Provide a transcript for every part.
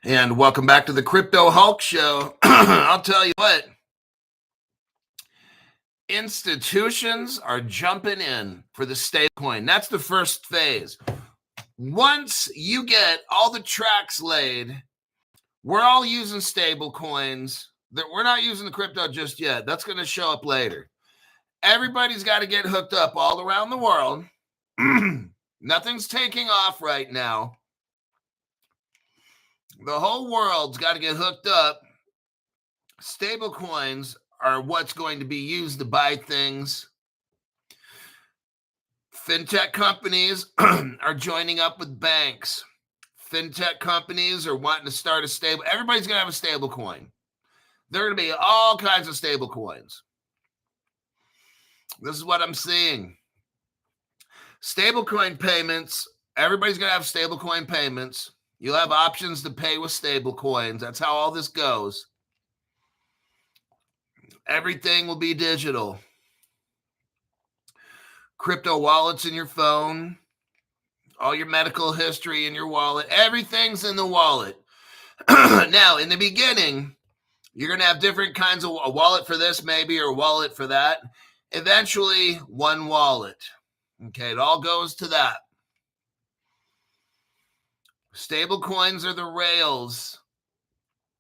And welcome back to the Crypto Hulk Show. I'll tell you what, institutions are jumping in for the stablecoin. That's the first phase. Once you get all the tracks laid, we're all using stablecoins. We're not using the crypto just yet. That's going to show up later. Everybody's got to get hooked up all around the world. Nothing's taking off right now. The whole world's got to get hooked up. Stable coins are what's going to be used to buy things. Fintech companies are joining up with banks. Fintech companies are wanting to start a stable. Everybody's going to have a stable coin. There are going to be all kinds of stable coins. This is what I'm seeing. Stablecoin payments. Everybody's going to have stablecoin payments. You'll have options to pay with stable coins. That's how all this goes. Everything will be digital. Crypto wallets in your phone. All your medical history in your wallet. Everything's in the wallet. Now, in the beginning, you're going to have different kinds of a wallet for this maybe, or a wallet for that. Eventually, one wallet. Okay, it all goes to that. Stable coins are the rails.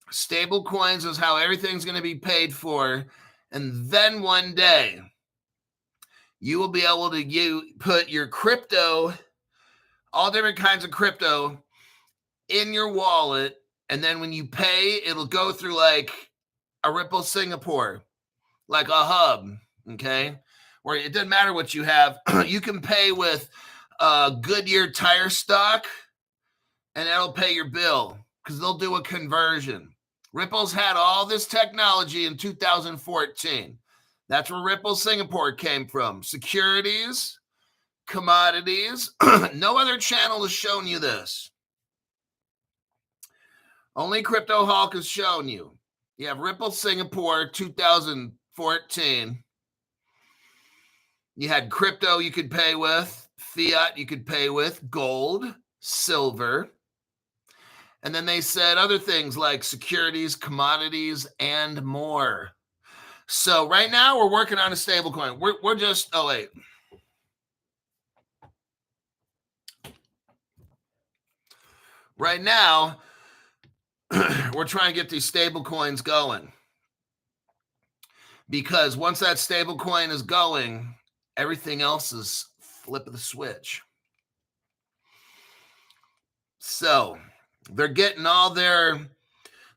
Stable coins is how everything's going to be paid for. And then one day, you will be able to put your crypto, all different kinds of crypto, in your wallet. And then when you pay, it'll go through like a Ripple Singapore, like a hub, okay? Where it doesn't matter what you have. You can pay with Goodyear tire stock, and that'll pay your bill because they'll do a conversion. Ripple's had all this technology in 2014. That's where Ripple Singapore came from. Securities, commodities. No other channel has shown you this. Only Crypto Hulk has shown you. You have Ripple Singapore 2014. You had crypto you could pay with, fiat you could pay with, gold, silver. And then they said other things like securities, commodities, and more. So right now we're working on a stable coin. We're just, oh wait. Right now, we're trying to get these stable coins going. Because once that stable coin is going, everything else is flip of the switch. So they're getting all their,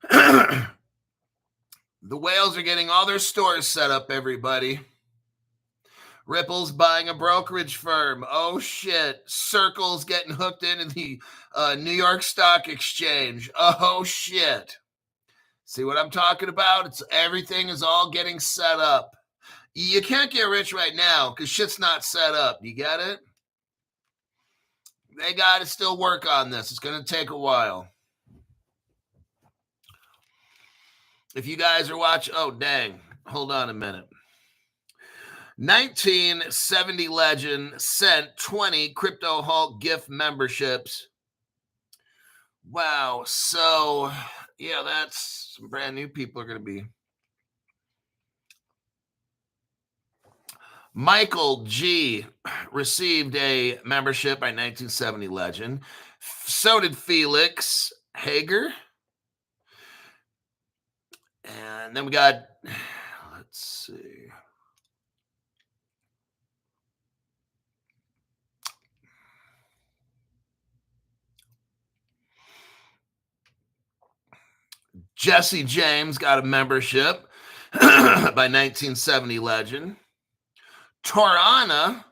the whales are getting all their stores set up, everybody. Ripple's buying a brokerage firm. Oh, shit. Circle's getting hooked into the New York Stock Exchange. Oh, shit. See what I'm talking about? Everything is all getting set up. You can't get rich right now because shit's not set up. You get it? They got to still work on this. It's going to take a while. If you guys are watching, oh, dang. Hold on a minute. 1970 legend sent 20 Crypto Hulk gift memberships. Wow. So, yeah, that's some brand new people are going to be. Michael G. received a membership by 1970 legend. So did Felix Hager. And then we got, let's see. Jesse James got a membership by 1970 legend. Torana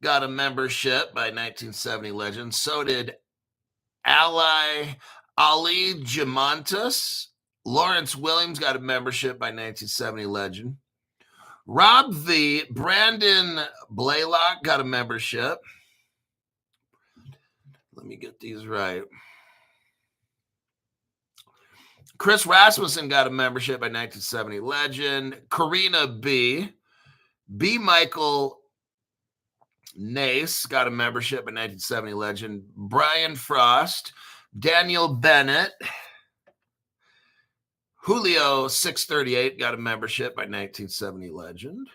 got a membership by 1970 legend. So did Ali Jamontas. Lawrence Williams got a membership by 1970 legend. Rob V. Brandon Blaylock got a membership. Let me get these right. Chris Rasmussen got a membership by 1970 legend. Karina B. Michael Nace got a membership by 1970 legend. Brian Frost. Daniel Bennett. Julio 638 got a membership by 1970 legend.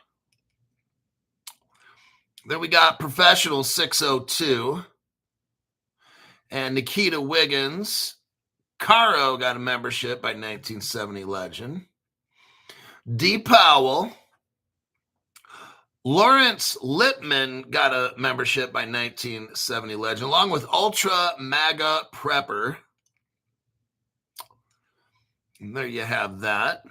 Then we got Professional 602 and Nikita Wiggins. Caro got a membership by 1970 legend. D. Powell. Lawrence Lippman got a membership by 1970 legend, along with Ultra MAGA Prepper. And there you have that.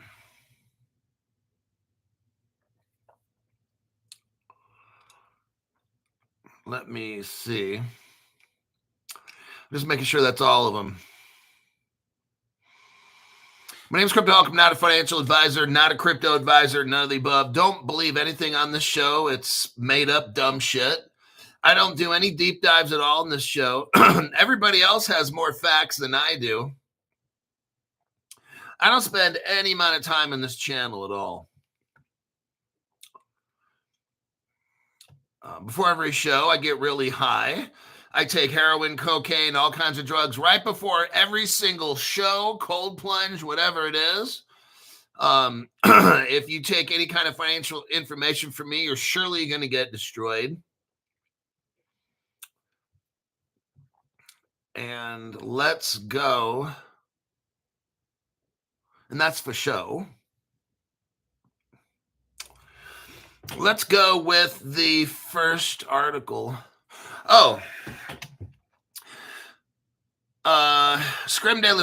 Let me see. Just making sure that's all of them. My name is Crypto Alchemy, not a financial advisor, not a crypto advisor, none of the above. Don't believe anything on this show. It's made up dumb shit. I don't do any deep dives at all in this show. Everybody else has more facts than I do. I don't spend any amount of time in this channel at all. Before every show, I get really high. I take heroin, cocaine, all kinds of drugs right before every single show, cold plunge, whatever it is. If you take any kind of financial information from me, you're surely going to get destroyed. And let's go. And that's for show. Let's go with the first article. Oh, Scrim de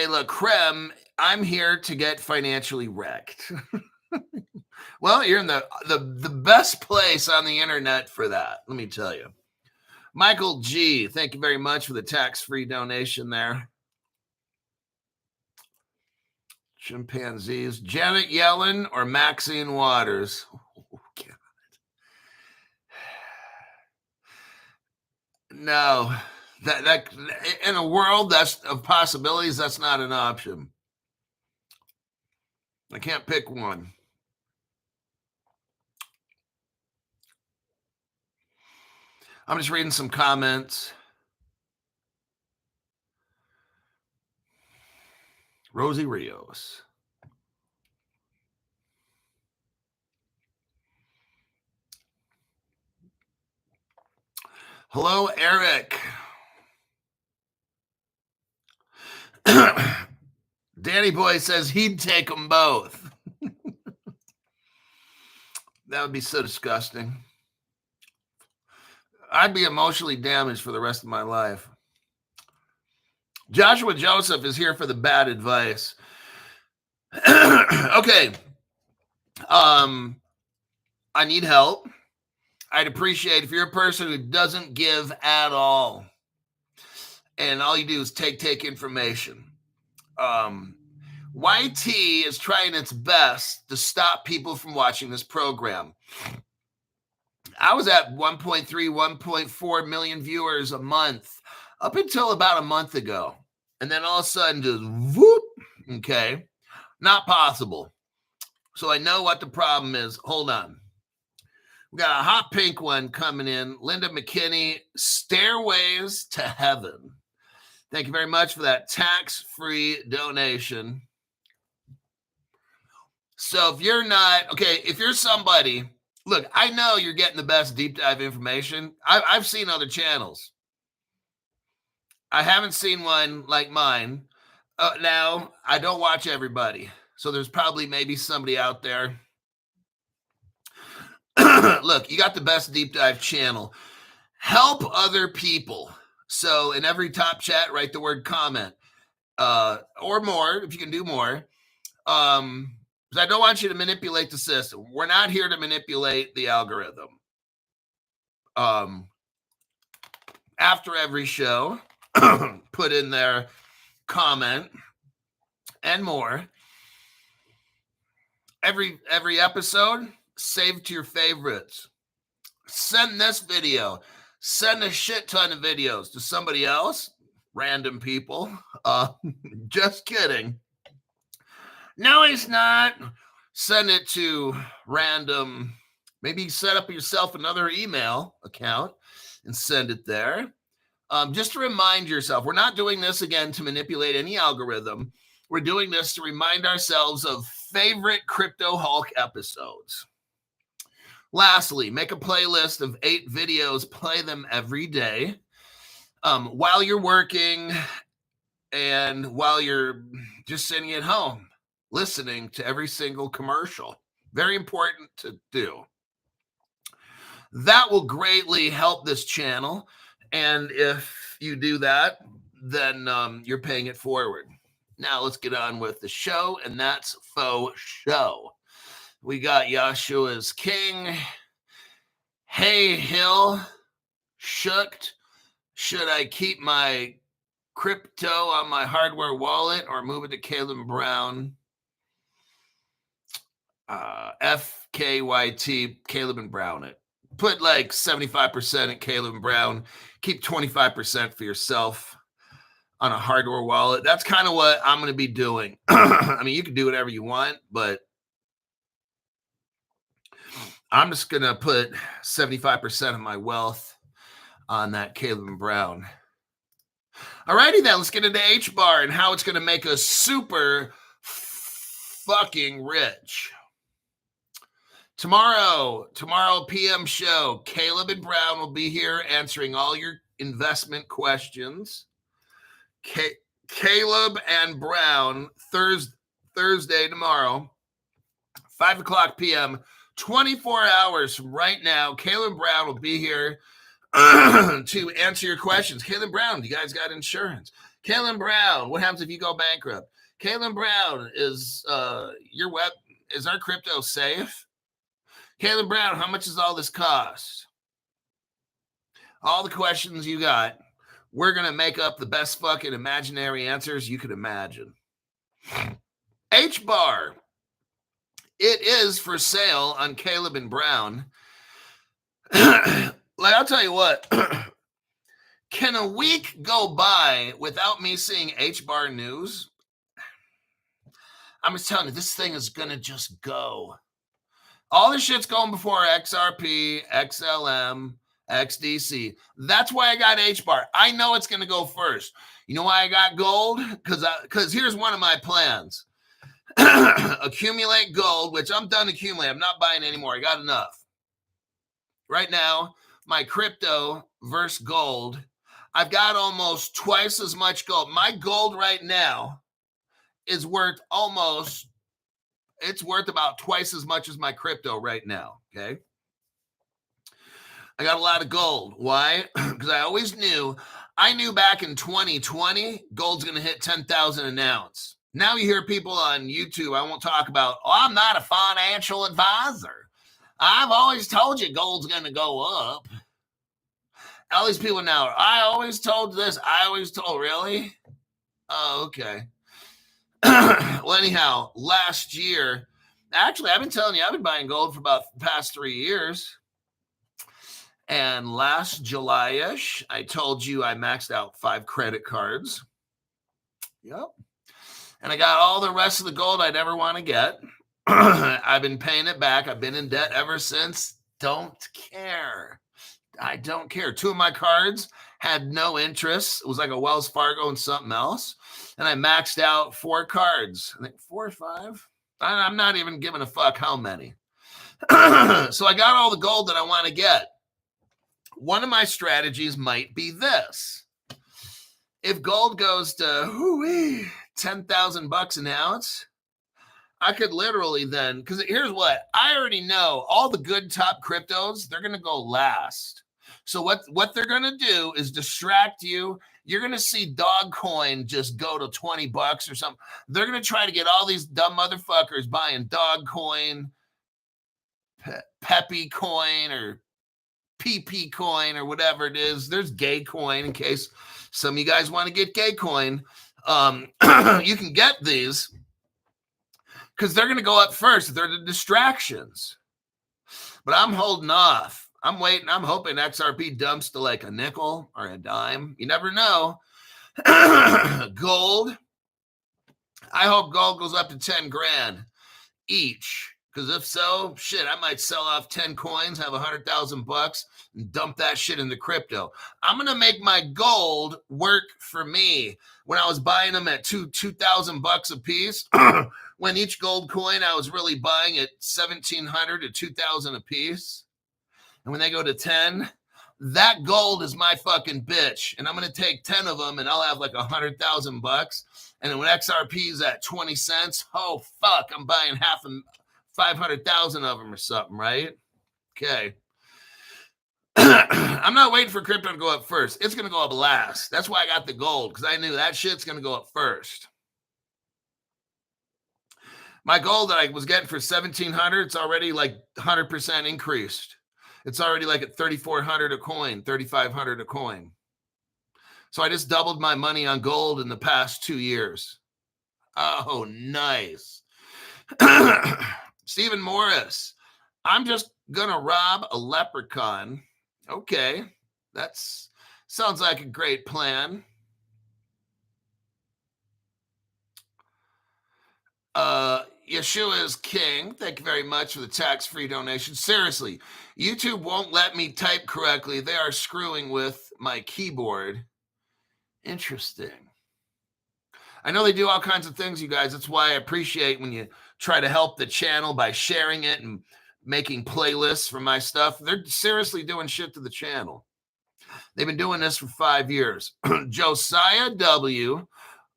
la Creme, I'm here to get financially wrecked. Well, you're in the best place on the internet for that, let me tell you. Michael G., thank you very much for the tax-free donation there. Chimpanzees. Janet Yellen or Maxine Waters? Oh, God. No, that in a world that's of possibilities, that's not an option. I can't pick one. I'm just reading some comments. Rosie Rios. Hello, Eric. Danny Boy says he'd take them both. That would be so disgusting. I'd be emotionally damaged for the rest of my life. Joshua Joseph is here for the bad advice. Okay. I need help. I'd appreciate if you're a person who doesn't give at all, and all you do is take information. YT is trying its best to stop people from watching this program. I was at 1.3, 1.4 million viewers a month up until about a month ago. And then all of a sudden just whoop, okay, not possible. So I know what the problem is. Hold on. We got a hot pink one coming in. Linda McKinney, Stairways to Heaven. Thank you very much for that tax-free donation. So if you're not, okay, if you're somebody, look, I know you're getting the best deep dive information. I've seen other channels. I haven't seen one like mine. Now, I don't watch everybody. So there's probably maybe somebody out there. Look, you got the best deep dive channel. Help other people. So in every top chat, write the word comment or more if you can do more. Because I don't want you to manipulate the system. We're not here to manipulate the algorithm. After every show, put in their comment and more. Every episode, save to your favorites. Send this video. Send a shit ton of videos to somebody else. Random people. Just kidding. No, he's not. Send it to random. Maybe set up yourself another email account and send it there. Just to remind yourself, we're not doing this again to manipulate any algorithm. We're doing this to remind ourselves of favorite Crypto Hulk episodes. Lastly, make a playlist of 8 videos, play them every day while you're working and while you're just sitting at home, listening to every single commercial. Very important to do. That will greatly help this channel. And if you do that, then you're paying it forward. Now let's get on with the show, and that's Faux Show. We got Yahshua's King. Hey, Hill. Shooked. Should I keep my crypto on my hardware wallet or move it to Caleb Brown? FKYT, Caleb and Brown it. Put like 75% at Caleb and Brown. Keep 25% for yourself on a hardware wallet. That's kind of what I'm going to be doing. I mean, you can do whatever you want, but I'm just going to put 75% of my wealth on that Caleb and Brown. All righty then, let's get into Hbar and how it's going to make us super fucking rich. Tomorrow PM show, Caleb and Brown will be here answering all your investment questions. Caleb and Brown, Thursday tomorrow, 5 o'clock p.m., 24 hours from right now. Caleb Brown will be here to answer your questions. Caleb Brown, you guys got insurance? Caleb Brown, what happens if you go bankrupt? Caleb Brown, is our crypto safe? Caleb Brown, how much does all this cost? All the questions you got, we're going to make up the best fucking imaginary answers you could imagine. Hbar, it is for sale on Caleb and Brown. Like, I'll tell you what, can a week go by without me seeing Hbar news? I'm just telling you, this thing is going to just go. All this shit's going before XRP, XLM, XDC. That's why I got Hbar. I know it's going to go first. You know why I got gold? Because here's one of my plans. Accumulate gold, which I'm done accumulating. I'm not buying anymore. I got enough. Right now, my crypto versus gold, I've got almost twice as much gold. My gold right now is worth about twice as much as my crypto right now, okay? I got a lot of gold. Why? Because I knew back in 2020, gold's going to hit 10,000 an ounce. Now you hear people on YouTube, I won't talk about, I'm not a financial advisor. I've always told you gold's going to go up. All these people now, I always told this, really? Oh, okay. Well, anyhow, last year, actually, I've been telling you, I've been buying gold for about the past 3 years. And last July-ish, I told you I maxed out 5 credit cards. Yep. And I got all the rest of the gold I'd ever want to get. I've been paying it back. I've been in debt ever since. Don't care. I don't care. 2 of my cards had no interest. It was like a Wells Fargo and something else. And I maxed out 4 cards. I think 4 or 5. I'm not even giving a fuck how many. So I got all the gold that I want to get. One of my strategies might be this. If gold goes to 10,000 bucks an ounce, I could literally then, because here's what, I already know all the good top cryptos, they're going to go last. So what they're going to do is distract you. You're going to see Dogcoin just go to 20 bucks or something. They're going to try to get all these dumb motherfuckers buying Dogcoin, Peppy Coin, or PP Coin, or whatever it is. There's Gay Coin in case some of you guys want to get Gay Coin. You can get these because they're going to go up first. They're the distractions. But I'm holding off. I'm waiting. I'm hoping XRP dumps to like a nickel or a dime. You never know. Gold. I hope gold goes up to 10 grand each Because if so, shit, I might sell off 10 coins, have $100,000 and dump that shit into crypto. I'm going to make my gold work for me. When I was buying them at $2,000 a piece, when each gold coin I was really buying at 1,700 to 2,000 a piece. And when they go to 10, that gold is my fucking bitch. And I'm going to take 10 of them and I'll have like $100,000. And then when XRP is at 20 cents, oh fuck, I'm buying 500,000 of them or something, right? Okay. I'm not waiting for crypto to go up first. It's going to go up last. That's why I got the gold, because I knew that shit's going to go up first. My gold that I was getting for 1,700, it's already like 100% increased. It's already like at 3,400 a coin, 3,500 a coin. So I just doubled my money on gold in the past 2 years. Oh, nice. Stephen Morris, I'm just going to rob a leprechaun. Okay, that's sounds like a great plan. Yeshua is king. Thank you very much for the tax-free donation. Seriously, YouTube won't let me type correctly. They are screwing with my keyboard. Interesting. I know they do all kinds of things, you guys. That's why I appreciate when you try to help the channel by sharing it and making playlists for my stuff. They're seriously doing shit to the channel. They've been doing this for 5 years. Josiah W.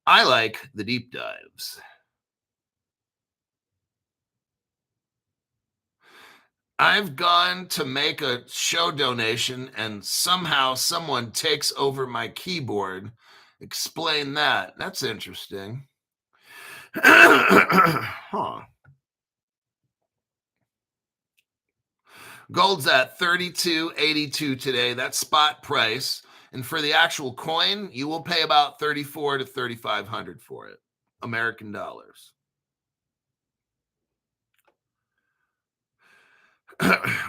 I like the deep dives. I've gone to make a show donation and somehow someone takes over my keyboard. Explain that. That's interesting. Huh. Gold's at $32.82 today. That's spot price. And for the actual coin, you will pay about $3,400 to $3,500 for it. American dollars.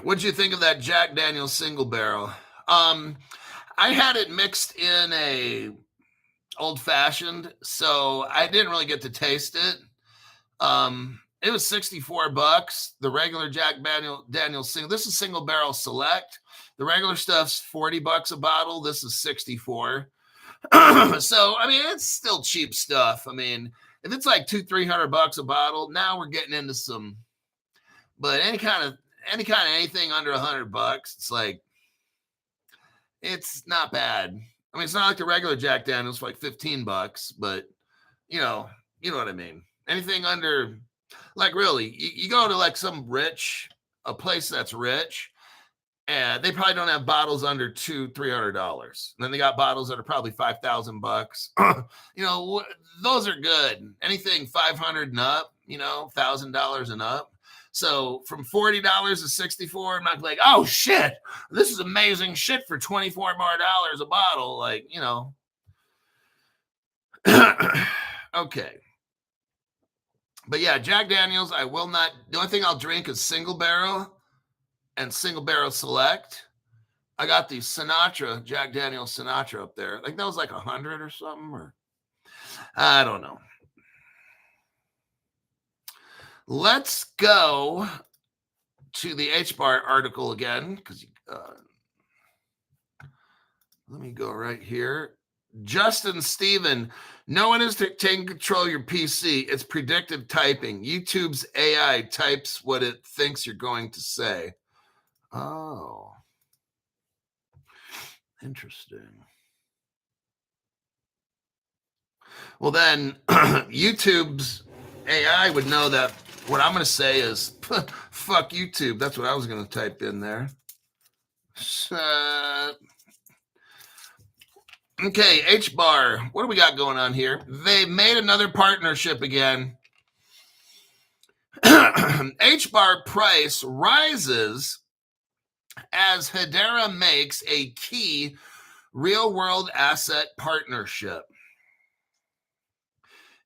What'd you think of that Jack Daniel's single barrel? I had it mixed in a old fashioned, so I didn't really get to taste it. It was $64. The regular Jack Daniel's single. This is single barrel select. The regular stuff's $40 a bottle. This is $64. So I mean, it's still cheap stuff. I mean, if it's like $200-300 a bottle, now we're getting into some. But any kind of anything under $100, it's like, it's not bad. I mean, it's not like the regular Jack Daniels for like $15, but you know what I mean. Anything under, like, really, you go to like a place that's rich, and they probably don't have bottles under $200-300. And then they got bottles that are probably $5,000. Those are good. Anything $500 and up, $1,000 and up. So from $40 to $64, I'm not like, oh shit, this is amazing shit for $24 more a bottle. Like, okay. But yeah, Jack Daniels, I will not. The only thing I'll drink is single barrel and single barrel select. I got the Jack Daniels Sinatra up there. Like that was like 100 or something, or I don't know. Let's go to the Hbar article again, because let me go right here. Justin Steven, no one is taking control of your PC. It's predictive typing. YouTube's AI types what it thinks you're going to say. Oh, interesting. Well, then YouTube's AI would know that what I'm going to say is, fuck YouTube. That's what I was going to type in there. Okay, Hbar. What do we got going on here? They made another partnership again. Hbar price rises as Hedera makes a key real-world asset partnership.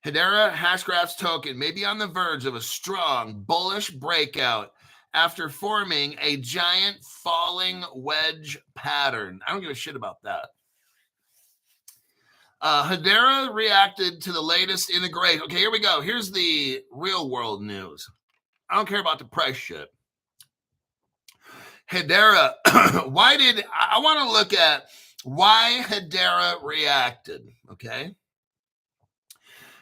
Hedera Hashgraph's token may be on the verge of a strong bullish breakout after forming a giant falling wedge pattern. I don't give a shit about that. Hedera reacted to the latest integration. Okay, here we go. Here's the real world news. I don't care about the price shit. Hedera, I want to look at why Hedera reacted, okay?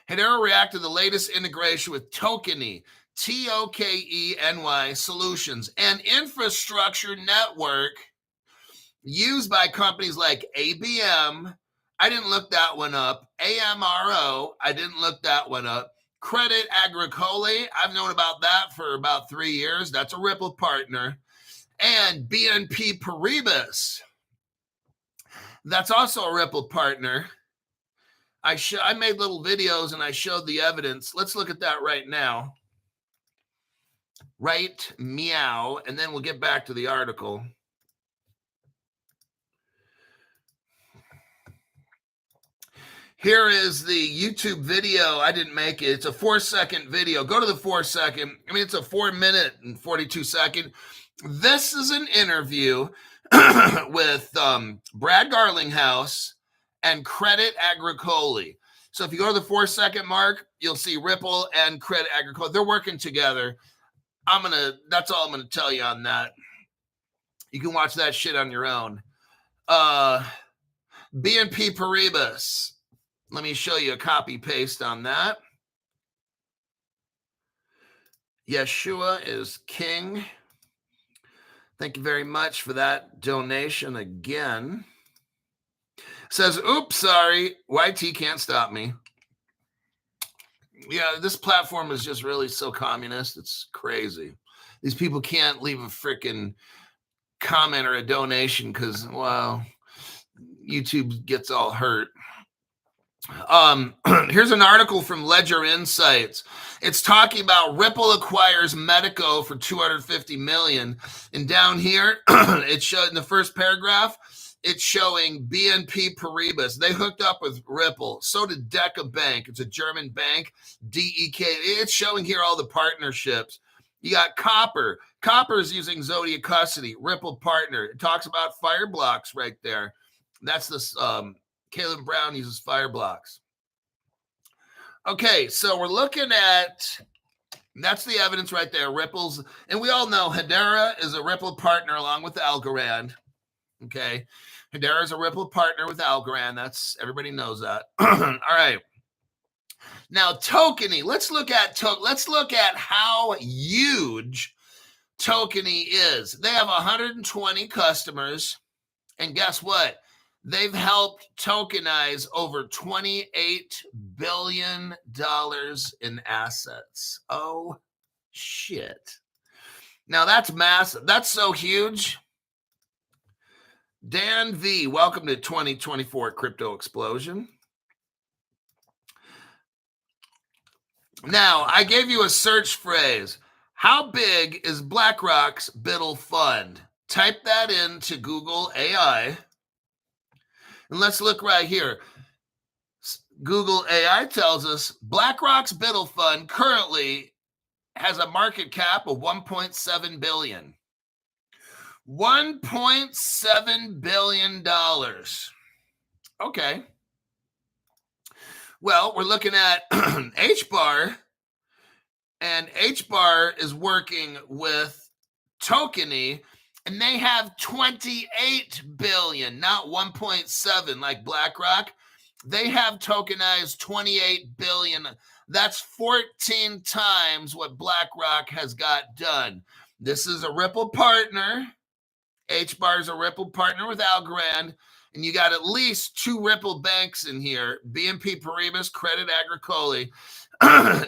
Hedera reacted to the latest integration with Tokeny, Tokeny Solutions, an infrastructure network used by companies like ABM. I didn't look that one up. AMRO, I didn't look that one up. Credit Agricole, I've known about that for about 3 years. That's a Ripple partner. And BNP Paribas, that's also a Ripple partner. I made little videos and I showed the evidence. Let's look at that right now. Right, meow, and then we'll get back to the article. Here is the YouTube video. I didn't make it. It's a 4-second video. Go to the 4-second. I mean, it's a 4 minute and 42 second. This is an interview with Brad Garlinghouse and Credit Agricole. So if you go to the 4-second mark, you'll see Ripple and Credit Agricole. They're working together. That's all I'm gonna tell you on that. You can watch that shit on your own. BNP Paribas. Let me show you a copy paste on that. Yeshua is king. Thank you very much for that donation again. Says, oops, sorry. YT can't stop me. Yeah, this platform is just really so communist. It's crazy. These people can't leave a freaking comment or a donation because, well, YouTube gets all hurt. Here's an article from Ledger Insights. It's talking about Ripple acquires Medico for $250 million. And down here, it showed in the first paragraph, it's showing BNP Paribas. They hooked up with Ripple. So did Deca Bank. It's a German bank, DEK. It's showing here all the partnerships. You got Copper. Copper's using Zodiac Custody, Ripple partner. It talks about Fireblocks right there. That's this, Caleb Brown uses Fireblocks. Okay, so we're looking at, that's the evidence right there, Ripple's, and we all know Hedera is a Ripple partner along with Algorand. Okay, Hedera is a Ripple partner with Algorand. That's, everybody knows that. All right. Now, Tokeny, let's look at how huge Tokeny is. They have 120 customers, and guess what? They've helped tokenize over $28 billion in assets. Oh, shit. Now, that's massive. That's so huge. Dan V, welcome to 2024 Crypto Explosion. Now, I gave you a search phrase. How big is BlackRock's Buidl fund? Type that into Google AI. And let's look right here. Google AI tells us BlackRock's Buidl fund currently has a market cap of $1.7 billion. $1.7 billion. Okay. Well, we're looking at Hbar, and Hbar is working with Tokeny, and they have 28 billion, not 1.7 like BlackRock. They have tokenized 28 billion. That's 14 times what BlackRock has got done. This is a Ripple partner. Hbar is a Ripple partner with Algorand. And you got at least 2 Ripple banks in here, BNP Paribas, Credit Agricole.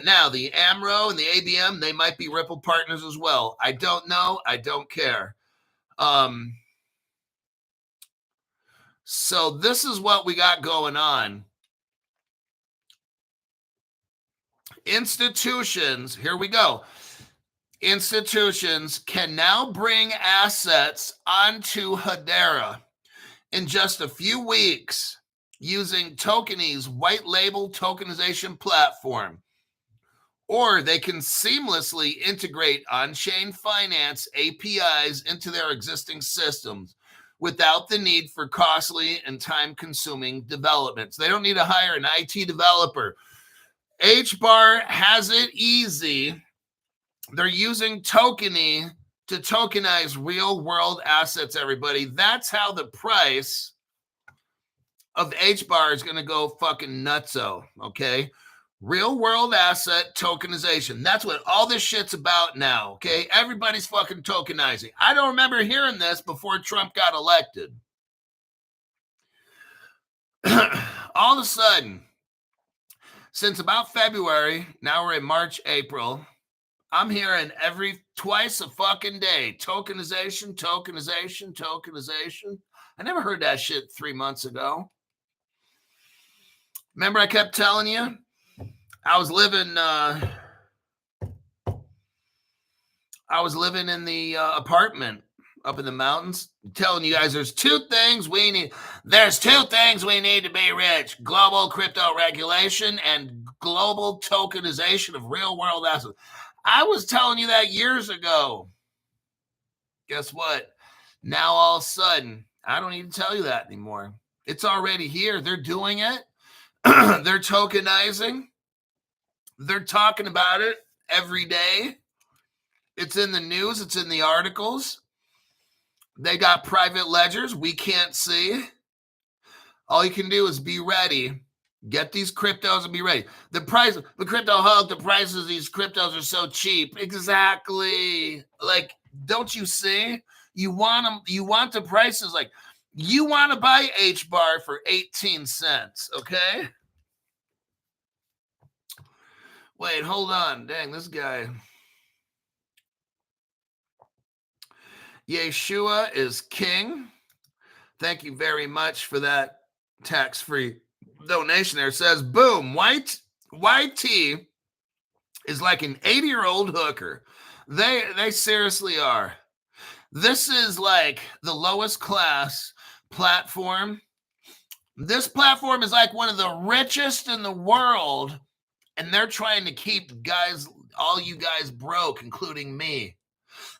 Now, the AMRO and the ABM, they might be Ripple partners as well. I don't know. I don't care. So this is what we got going on. Institutions, here we go. Institutions can now bring assets onto Hedera in just a few weeks using Tokeny's white label tokenization platform. Or they can seamlessly integrate on-chain finance APIs into their existing systems without the need for costly and time-consuming developments. They don't need to hire an IT developer. Hbar has it easy They're using tokeny to tokenize real world assets, everybody. That's how the price of Hbar is going to go fucking nutso, okay? Real world asset tokenization. That's what all this shit's about now, okay? Everybody's fucking tokenizing. I don't remember hearing this before Trump got elected. All of a sudden, since about February, now we're in March, April, I'm hearing twice a fucking day, tokenization. I never heard that shit 3 months ago. Remember I kept telling you? I was living in the apartment up in the mountains, telling you guys there's two things we need to be rich: global crypto regulation and global tokenization of real world assets. I was telling you that years ago. Guess what? Now all of a sudden, I don't need to tell you that anymore. It's already here. They're doing it. They're tokenizing. They're talking about it every day. It's in the news. It's in the articles. They got private ledgers we can't see. All you can do is be ready. Get these cryptos and be ready. The crypto hug, the prices of these cryptos are so cheap. Exactly. Like, don't you see? You want them. You want the prices. Like, you want to buy Hbar for 18 cents, okay? Wait, hold on. Dang, this guy. Yeshua is king. Thank you very much for that tax-free donation there. It says, boom, YT is like an 80-year-old hooker. They seriously are. This is like the lowest class platform. This platform is like one of the richest in the world, and they're trying to keep all you guys broke, including me.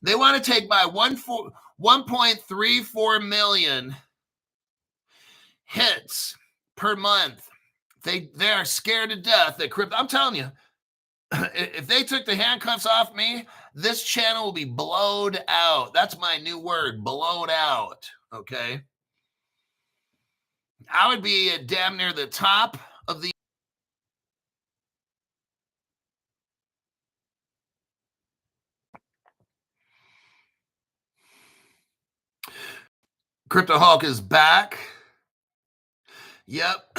They want to take by 1.34 million hits per month. They are scared to death that crypto. I'm telling you, if they took the handcuffs off me, this channel will be blowed out. That's my new word, blowed out. Okay. I would be damn near the top of the Crypto Hulk is back. Yep.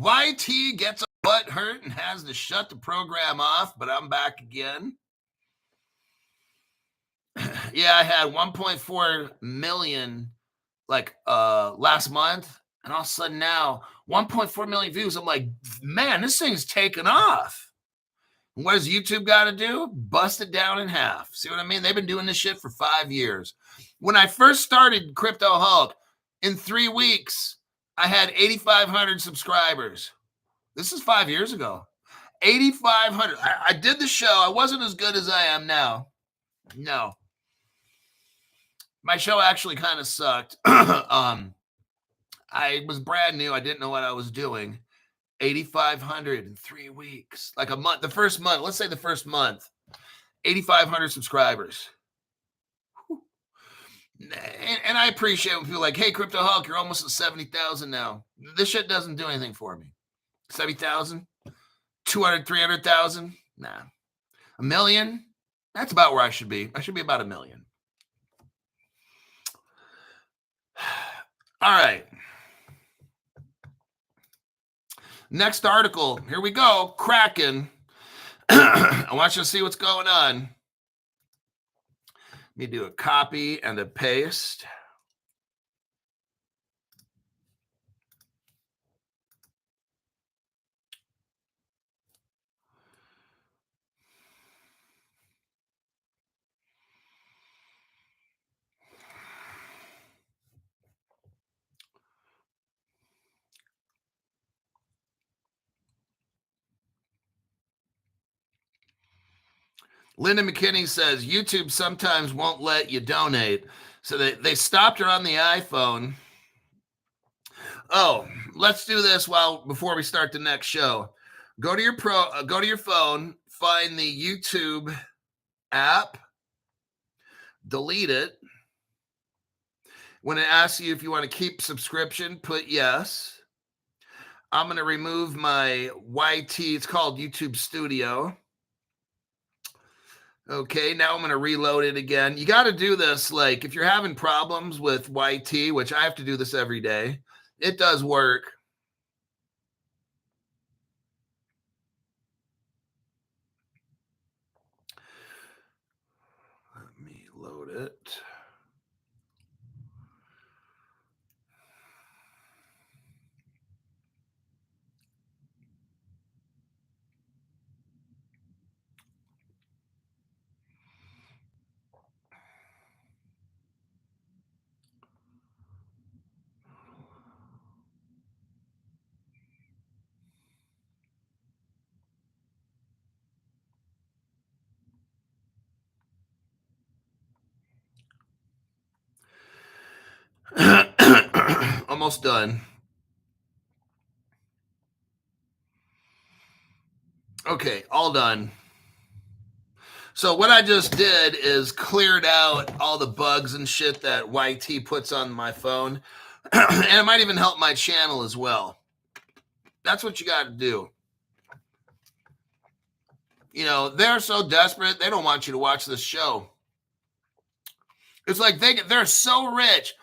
YT gets a butt hurt and has to shut the program off, but I'm back again. Yeah, I had 1.4 million last month, and all of a sudden now 1.4 million views. I'm like, man, this thing's taken off. And what does YouTube got to do? Bust it down in half. See what I mean? They've been doing this shit for 5 years. When I first started Crypto Hulk, in 3 weeks, I had 8,500 subscribers. This is 5 years ago. 8,500. I did the show. I wasn't as good as I am now. No. My show actually kind of sucked. I was brand new. I didn't know what I was doing. 8,500 in 3 weeks. Like a month. The first month. Let's say the first month. 8,500 subscribers. And I appreciate when people are like, hey, Crypto Hulk, you're almost at 70,000 now. This shit doesn't do anything for me. 70,000? 200, 300,000? Nah. 1 million? That's about where I should be. I should be about 1 million. All right. Next article. Here we go. Kraken. I want you to see what's going on. Let me do a copy and a paste. Linda McKinney says YouTube sometimes won't let you donate. So they stopped her on the iPhone. Oh, let's do this before we start the next show. Go to your phone, find the YouTube app, delete it. When it asks you if you want to keep subscription, put yes. I'm going to remove my YT. It's called YouTube Studio. Okay, now I'm going to reload it again. You got to do this, like, if you're having problems with YT, which I have to do this every day, it does work. Let me load it. Almost done. Okay, all done. So what I just did is cleared out all the bugs and shit that YT puts on my phone. And it might even help my channel as well. That's what you got to do. You know, they're so desperate, they don't want you to watch this show. It's like they're so rich.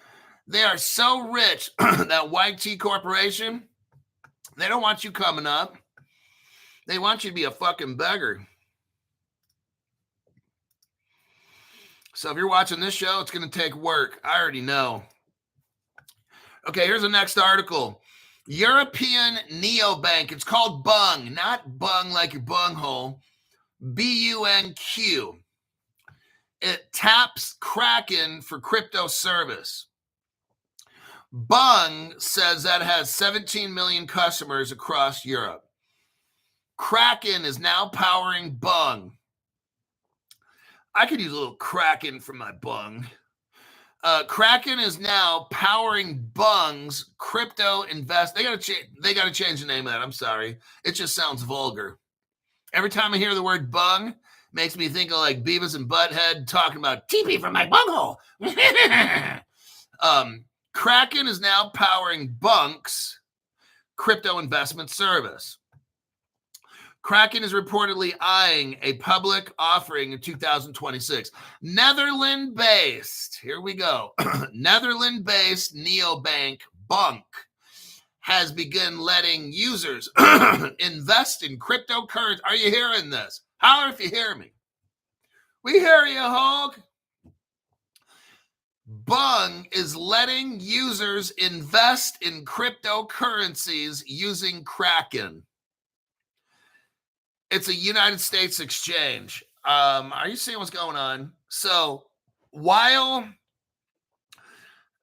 They are so rich, that YT Corporation, they don't want you coming up. They want you to be a fucking beggar. So if you're watching this show, it's going to take work. I already know. Okay, here's the next article. European neobank. It's called Bung, not bung like your bunghole. BUNQ. It taps Kraken for crypto service. Bung says that it has 17 million customers across Europe. Kraken is now powering Bung. I could use a little Kraken for my Bung. Kraken is now powering Bung's crypto invest. They got to change the name of that. I'm sorry. It just sounds vulgar. Every time I hear the word Bung, makes me think of like Beavis and Butthead talking about TP from my bunghole. Kraken is now powering Bunk's crypto investment service. Kraken is reportedly eyeing a public offering in 2026. Netherlands-based, here we go, Netherlands-based neobank Bunk has begun letting users invest in cryptocurrency. Are you hearing this? Holler if you hear me. We hear you, Hulk. Bung is letting users invest in cryptocurrencies using Kraken. It's a United States exchange. Are you seeing what's going on? So while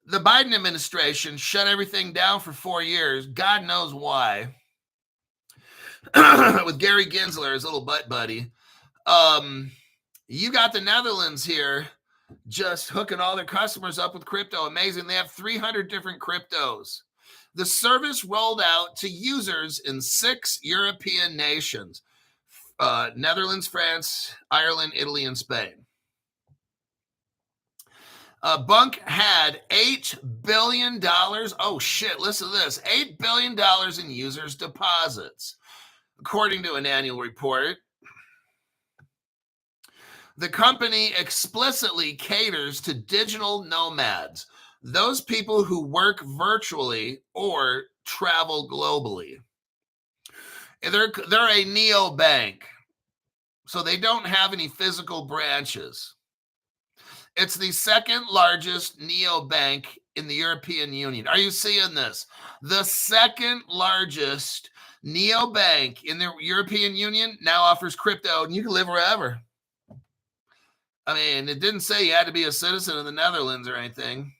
the Biden administration shut everything down for 4 years, God knows why, with Gary Gensler, his little butt buddy, you got the Netherlands here just hooking all their customers up with crypto. Amazing. They have 300 different cryptos. The service rolled out to users in 6 European nations. Netherlands, France, Ireland, Italy, and Spain. Bunk had $8 billion. Oh, shit. Listen to this. $8 billion in users' deposits, according to an annual report. The company explicitly caters to digital nomads, those people who work virtually or travel globally. They're a neobank, so they don't have any physical branches. It's the second largest neobank in the European Union. Are you seeing this? The second largest neobank in the European Union now offers crypto, and you can live wherever. I mean, it didn't say you had to be a citizen of the Netherlands or anything.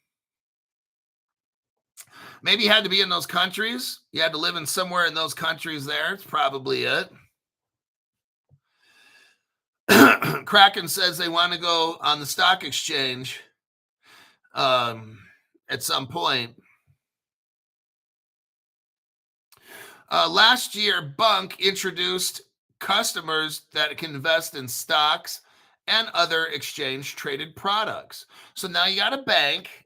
Maybe you had to be in those countries. You had to live in somewhere in those countries there. It's probably it. Kraken says they want to go on the stock exchange at some point. Last year, Bunk introduced customers that can invest in stocks and other exchange-traded products. So now you got a bank.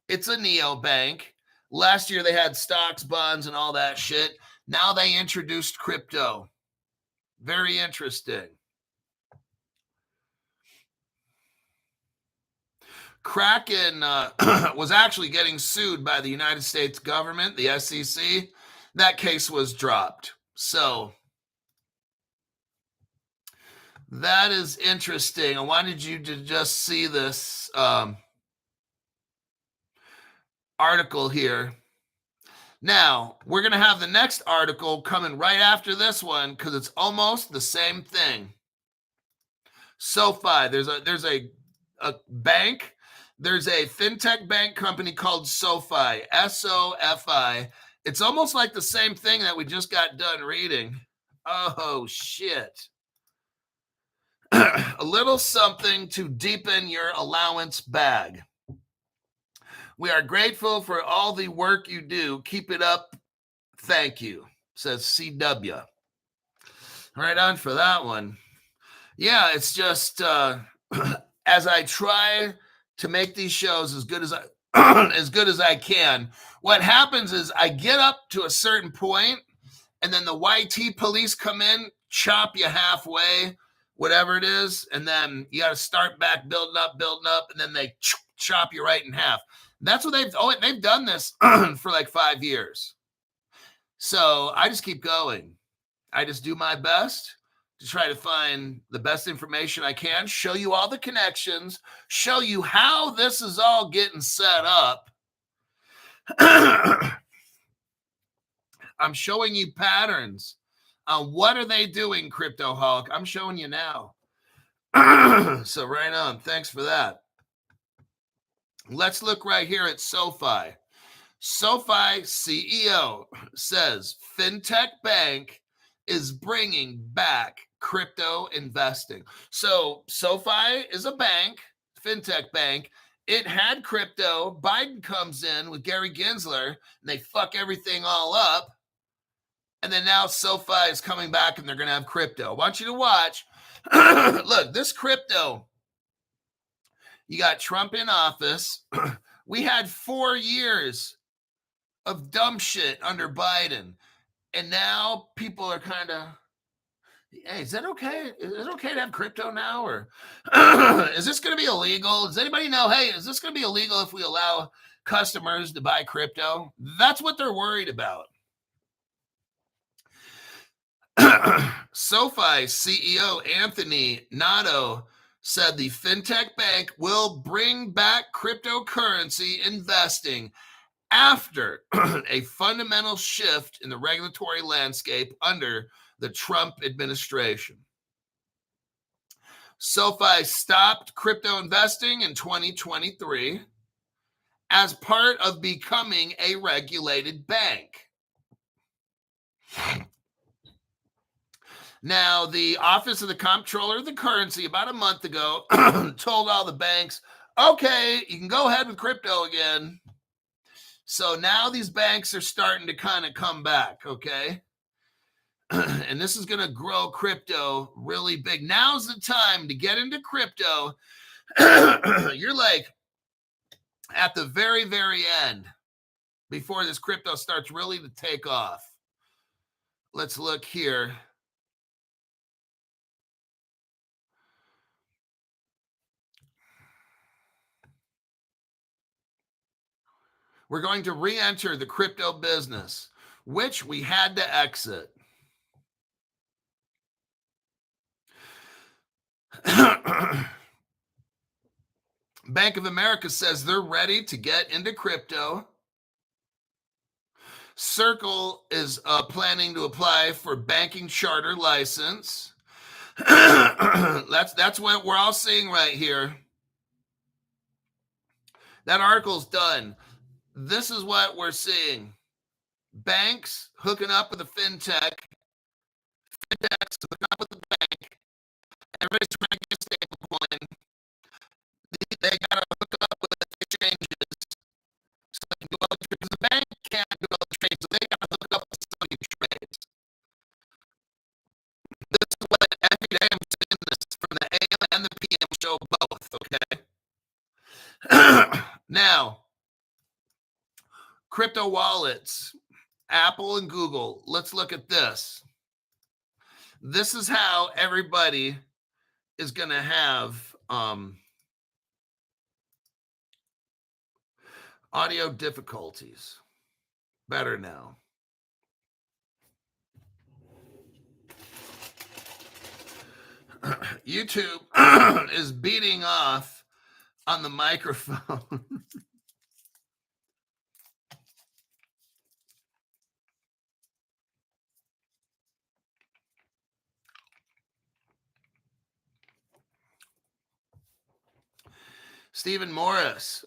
It's a neobank. Last year they had stocks, bonds, and all that shit. Now they introduced crypto. Very interesting. Kraken was actually getting sued by the United States government, the SEC. That case was dropped. So that is interesting. I wanted you to just see this article here. Now, we're going to have the next article coming right after this one because it's almost the same thing. SoFi, there's a bank. There's a fintech bank company called SoFi, SoFi. It's almost like the same thing that we just got done reading. Oh, shit. A little something to deepen your allowance bag. We are grateful for all the work you do. Keep it up. Thank you, says CW. Right on for that one. Yeah, it's just as I try to make these shows as good as I can, what happens is I get up to a certain point and then the YT police come in, chop you halfway, whatever it is, and then you got to start back building up, and then they chop you right in half. That's what they've done this for like 5 years. So I just keep going. I just do my best to try to find the best information I can, show you all the connections, show you how this is all getting set up. I'm showing you patterns. What are they doing, Crypto Hulk? I'm showing you now. So right on. Thanks for that. Let's look right here at SoFi. SoFi CEO says fintech bank is bringing back crypto investing. So SoFi is a bank, fintech bank. It had crypto. Biden comes in with Gary Gensler, and they fuck everything all up. And then now SoFi is coming back, and they're going to have crypto. I want you to watch. Look, this crypto, you got Trump in office. We had 4 years of dumb shit under Biden. And now people are kind of, hey, is that okay? Is it okay to have crypto now? Or is this going to be illegal? Does anybody know, hey, is this going to be illegal if we allow customers to buy crypto? That's what they're worried about. SoFi CEO Anthony Nato said the fintech bank will bring back cryptocurrency investing after a fundamental shift in the regulatory landscape under the Trump administration. SoFi stopped crypto investing in 2023 as part of becoming a regulated bank. Now, the Office of the Comptroller of the Currency about a month ago told all the banks, okay, you can go ahead with crypto again. So now these banks are starting to kind of come back, okay? And this is going to grow crypto really big. Now's the time to get into crypto. You're like at the very, very end before this crypto starts really to take off. Let's look here. We're going to re-enter the crypto business, which we had to exit. Bank of America says they're ready to get into crypto. Circle is planning to apply for banking charter license. That's what we're all seeing right here. That article's done. This is what we're seeing. Banks hooking up with a fintech. Fintechs hooking up with the bank. Everybody's trying to get a stable coin. They got to hook up with exchanges. So they can do all the trades. The bank can't do all the trades, so they got to hook up with some of these trades. This is what every day I'm seeing this from the AM and the PM. show both, okay? Now, crypto wallets, Apple and Google. Let's look at this. This is how everybody is going to have audio difficulties. Better now. YouTube is beating off on the microphone. Stephen Morris.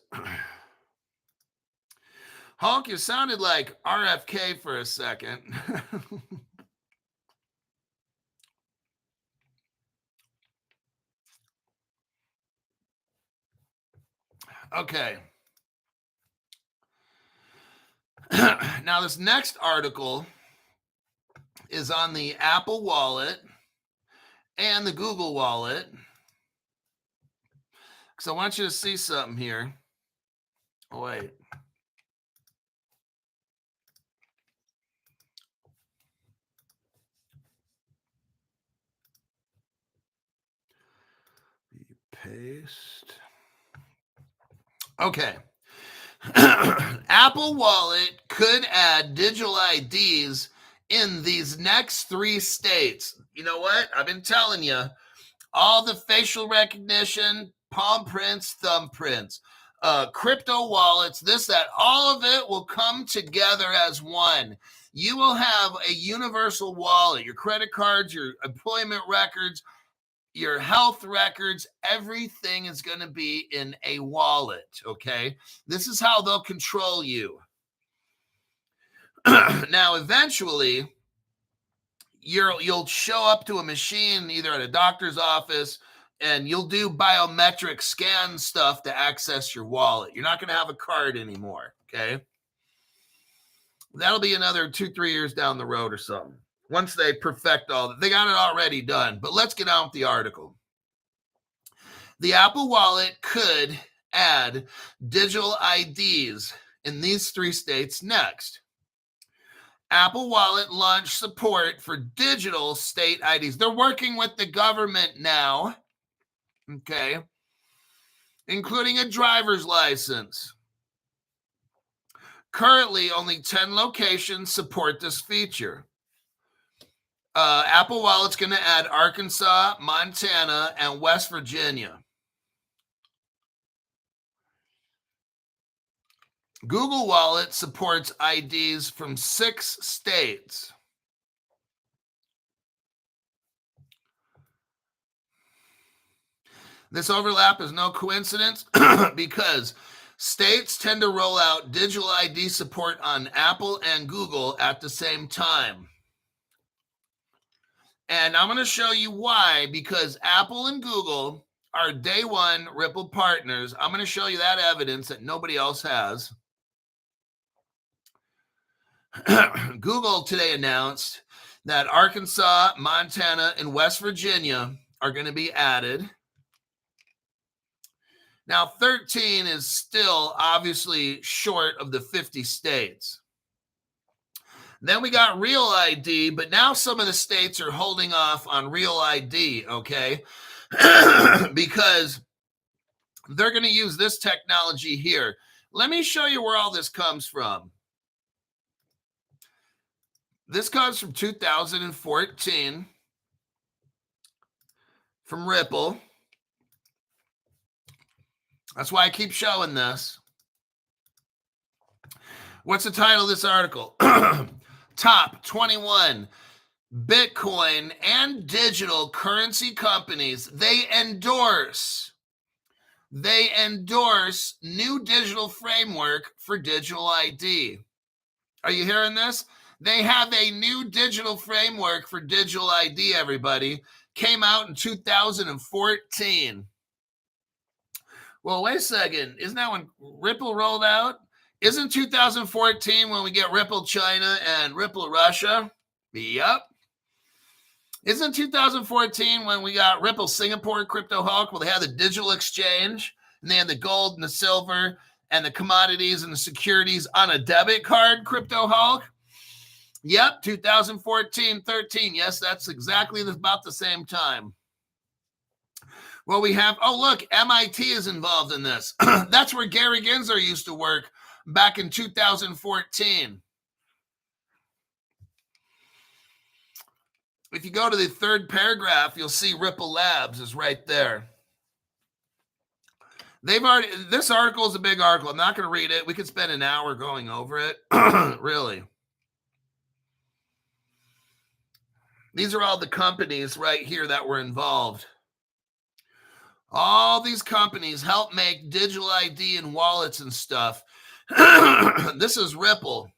Hulk, you sounded like RFK for a second. Okay. Now, this next article is on the Apple Wallet and the Google Wallet. So I want you to see something here. Oh, wait. Paste. Okay. Apple Wallet could add digital IDs in these next 3 states. You know what? I've been telling you, all the facial recognition, palm prints, thumb prints, crypto wallets, this, that, all of it will come together as one. You will have a universal wallet, your credit cards, your employment records, your health records, everything is going to be in a wallet, okay? This is how they'll control you. Now, eventually, you'll show up to a machine either at a doctor's office, and you'll do biometric scan stuff to access your wallet. You're not going to have a card anymore, okay? That'll be another 2-3 years down the road or something. Once they perfect all that, they got it already done. But let's get on with the article. The Apple Wallet could add digital IDs in these 3 states next. Apple Wallet launched support for digital state IDs. They're working with the government now, okay, including a driver's license. Currently, only 10 locations support this feature. Apple Wallet's going to add Arkansas, Montana, and West Virginia. Google Wallet supports IDs from 6 states. This overlap is no coincidence because states tend to roll out digital ID support on Apple and Google at the same time. And I'm going to show you why, because Apple and Google are day one Ripple partners. I'm going to show you that evidence that nobody else has. Google today announced that Arkansas, Montana, and West Virginia are going to be added. Now, 13 is still obviously short of the 50 states. Then we got Real ID, but now some of the states are holding off on Real ID, okay? Because they're going to use this technology here. Let me show you where all this comes from. This comes from 2014 from Ripple. That's why I keep showing this. What's the title of this article? Top 21 Bitcoin and digital currency companies. They endorse new digital framework for digital ID. Are you hearing this? They have a new digital framework for digital ID, everybody. Came out in 2014. Well, wait a second. Isn't that when Ripple rolled out? Isn't 2014 when we get Ripple China and Ripple Russia? Yep. Isn't 2014 when we got Ripple Singapore Crypto Hulk? Well, they had the digital exchange, and they had the gold and the silver and the commodities and the securities on a debit card, Crypto Hulk. Yep, 2014, 13. Yes, that's exactly about the same time. Well, we have, oh, look, MIT is involved in this. That's where Gary Gensler used to work back in 2014. If you go to the third paragraph, you'll see Ripple Labs is right there. This article is a big article. I'm not going to read it. We could spend an hour going over it. Really. These are all the companies right here that were involved. All these companies help make digital ID and wallets and stuff. This is Ripple.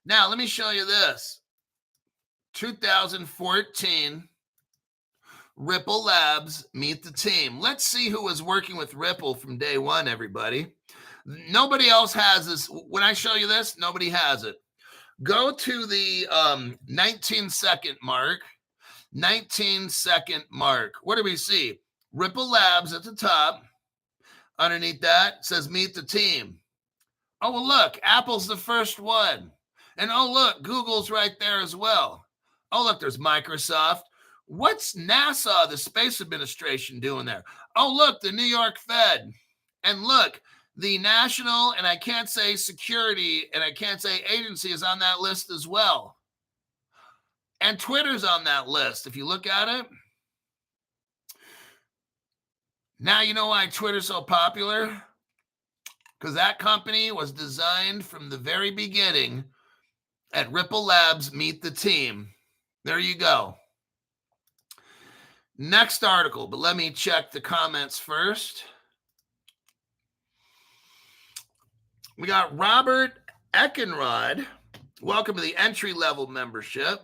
Now, let me show you this. 2014, Ripple Labs meet the team. Let's see who was working with Ripple from day one, everybody. Nobody else has this. When I show you this, nobody has it. Go to the 19-second mark. 19-second mark. What do we see? Ripple Labs at the top. Underneath that says meet the team. Oh, well, look, Apple's the first one. And oh, look, Google's right there as well. Oh, look, there's Microsoft. What's NASA, the Space Administration, doing there? Oh, look, the New York Fed. And look, the National, and I can't say security, and I can't say agency is on that list as well. And Twitter's on that list, if you look at it. Now you know why Twitter's so popular? Because that company was designed from the very beginning at Ripple Labs Meet the Team. There you go. Next article, but let me check the comments first. We got Robert Eckenrod. Welcome to the entry-level membership.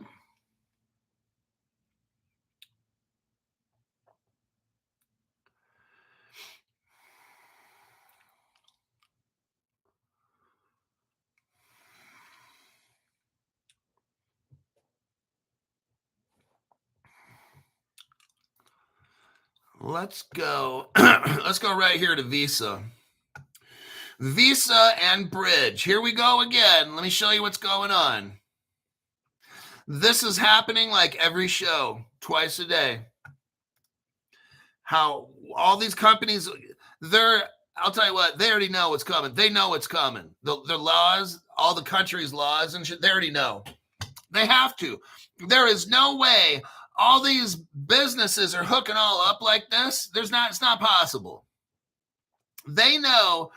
Let's go. Let's go right here to Visa. Visa and Bridge. Here we go again. Let me show you what's going on. This is happening like every show, twice a day. How all these companies, I'll tell you what, they already know what's coming. They know what's coming. The laws, all the countries' laws and shit, they already know. They have to. There is no way all these businesses are hooking all up like this. It's not possible. They know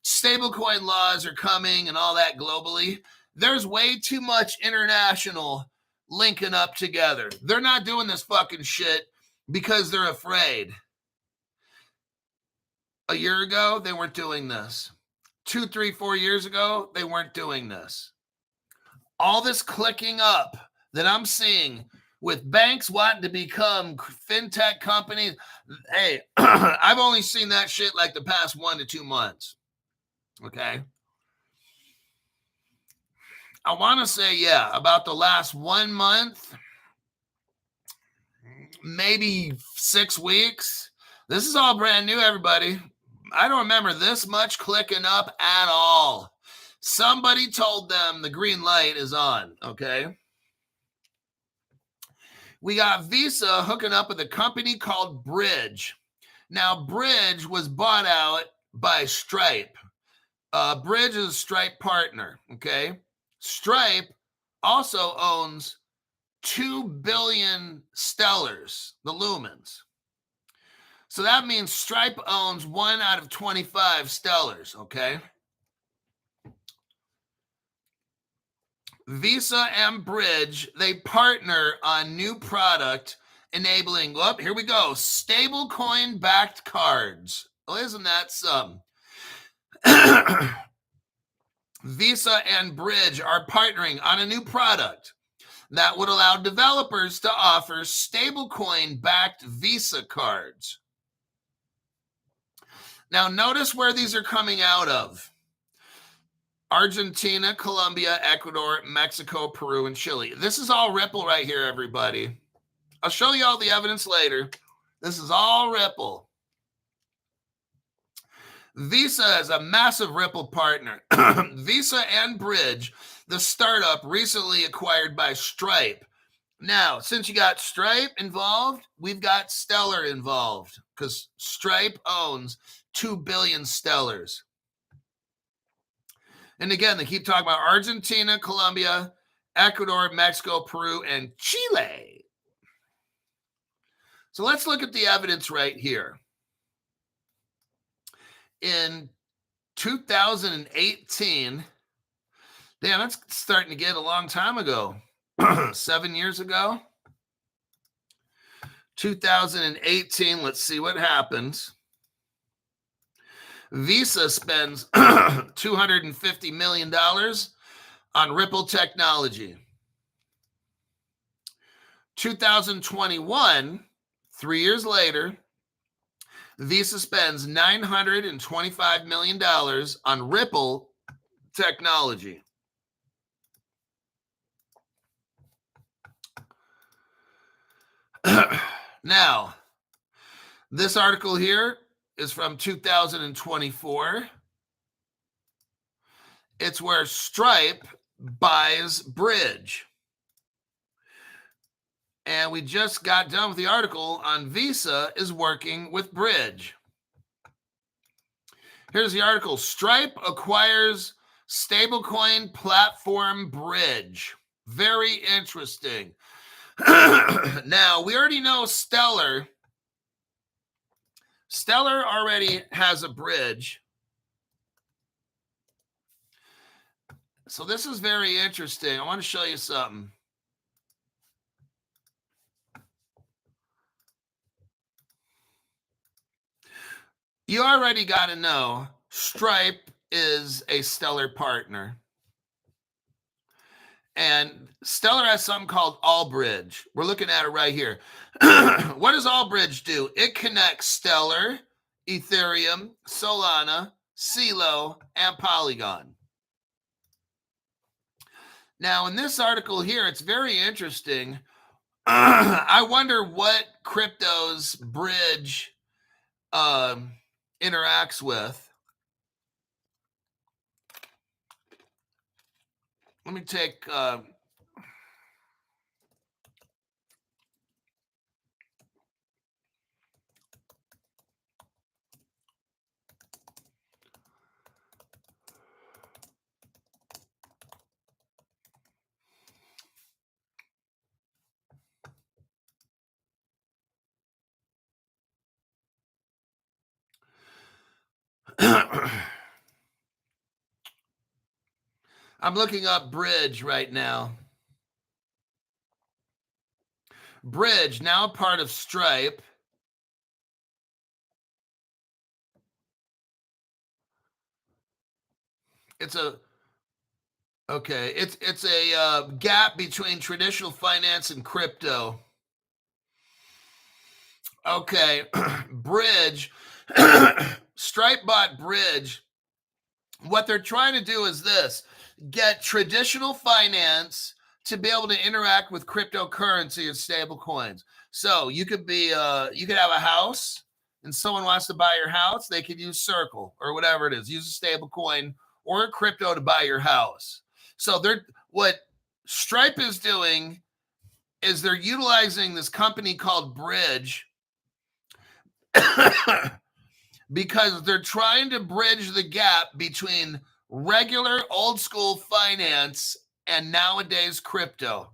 stablecoin laws are coming and all that globally. There's way too much international linking up together. They're not doing this fucking shit because they're afraid. A year ago, they weren't doing this. 2, 3, 4 years ago, they weren't doing this. All this clicking up that I'm seeing with banks wanting to become fintech companies. Hey, I've only seen that shit like the past 1 to 2 months. Okay. I want to say, yeah, about the last 1 month, maybe 6 weeks. This is all brand new, everybody. I don't remember this much clicking up at all. Somebody told them the green light is on, okay? We got Visa hooking up with a company called Bridge. Now, Bridge was bought out by Stripe. Bridge is a Stripe partner, okay? Stripe also owns 2 billion Stellars, the Lumens. So that means Stripe owns 1 out of 25 Stellars, okay? Visa and Bridge, they partner on new product enabling, here we go, stablecoin backed cards. Well, isn't that some? Visa and Bridge are partnering on a new product that would allow developers to offer stablecoin backed Visa cards. Now, notice where these are coming out of. Argentina, Colombia, Ecuador, Mexico, Peru, and Chile. This is all Ripple right here, everybody. I'll show you all the evidence later. This is all Ripple. Visa is a massive Ripple partner. Visa and Bridge, the startup recently acquired by Stripe. Now, since you got Stripe involved, we've got Stellar involved because Stripe owns 2 billion Stellars. And again, they keep talking about Argentina, Colombia, Ecuador, Mexico, Peru, and Chile. So let's look at the evidence right here. In 2018, damn, that's starting to get a long time ago. 7 years ago. 2018, let's see what happens. Visa spends $250 million on Ripple technology. 2021, 3 years later, Visa spends $925 million on Ripple technology. Now, this article here is from 2024. It's where Stripe buys Bridge. And we just got done with the article on Visa is working with Bridge. Here's the article. Stripe acquires stablecoin platform Bridge. Very interesting. Now, we already know Stellar. Stellar already has a bridge. So this is very interesting. I want to show you something. You already got to know Stripe is a Stellar partner. And Stellar has something called AllBridge. We're looking at it right here. What does AllBridge do? It connects Stellar, Ethereum, Solana, CeeLo, and Polygon. Now, in this article here, it's very interesting. I wonder what cryptos Bridge interacts with. Let me take I'm looking up Bridge right now. Bridge, now part of Stripe. It's a gap between traditional finance and crypto. Okay, Bridge, Stripe bought Bridge. What they're trying to do is this: get traditional finance to be able to interact with cryptocurrency and stable coins. So you could have a house and someone wants to buy your house, they could use Circle or whatever it is, use a stable coin or a crypto to buy your house. So what Stripe is doing is they're utilizing this company called Bridge because they're trying to bridge the gap between regular old school finance and nowadays crypto.